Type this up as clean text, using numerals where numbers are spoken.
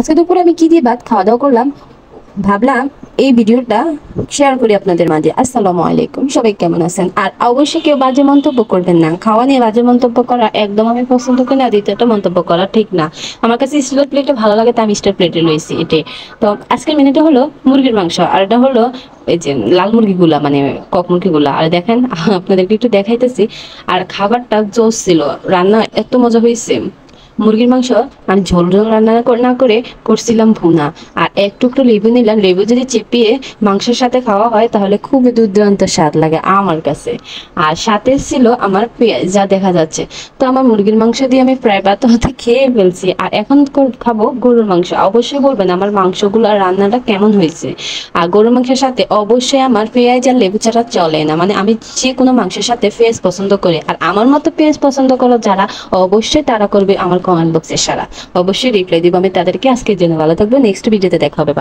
আজকে দুপুরে আমি কি দিয়ে ভাত খাওয়া দাওয়া করলাম ভাবলাম এই ভিডিওটা শেয়ার করি আপনাদের মাঝে। আসসালামু আলাইকুম, সবাই কেমন আছেন? আর অবশ্যই কেউ বাজে মন্তব্য করবেন না। খাওয়া নিয়ে বাজে মন্তব্য করা একদম আমি পছন্দ করি না। দ্বিতীয়টা মন্তব্য করা ঠিক না। আমার কাছে স্টিলের প্লেটে ভালো লাগে, তাই আমি স্টিলের প্লেটে লইছি এটাই। তো আজকের মেনুটা হলো মুরগির মাংস, আর এটা হলো এই যে লাল মুরগিগুলা, মানে কক মুরগিগুলা। আর দেখেন আপনাদেরকে একটু দেখাইতেছি। আর খাবারটা জোস ছিল, রান্না এত মজা হয়েছে। মুরগির মাংস আমি ঝোল ঝোল রান্না না করে করছিলাম ভুনা। আর এক টুকরো লেবু নিলাম, লেবু যদি চেপিয়ে মাংসের সাথে খাওয়া হয় তাহলে খুবই দুর্দান্ত স্বাদ লাগে আমার কাছে। আর সাথে ছিল আমার পেঁয়াজ, যা দেখা যাচ্ছে। তো আমার মুরগির মাংস দিয়ে আমি প্রায় ভাত খেয়ে ফেলছি। আর এখন খাবো গরুর মাংস। অবশ্যই বলবেন আমার মাংসগুলো আর রান্নাটা কেমন হয়েছে। আর গরুর মাংসের সাথে অবশ্যই আমার পেঁয়াজ আর লেবু ছাড়া চলে না। মানে আমি যে কোনো মাংসের সাথে পেঁয়াজ পছন্দ করি। আর আমার মতো পেঁয়াজ পছন্দ করো যারা, অবশ্যই তারা করবে আমার কমেন্ট বক্সে সারা। অবশ্যই রিপ্লাই দিব আমি তাদেরকে। আজকের জন্য ভালো থাকবে, নেক্সট ভিডিওতে দেখা হবে।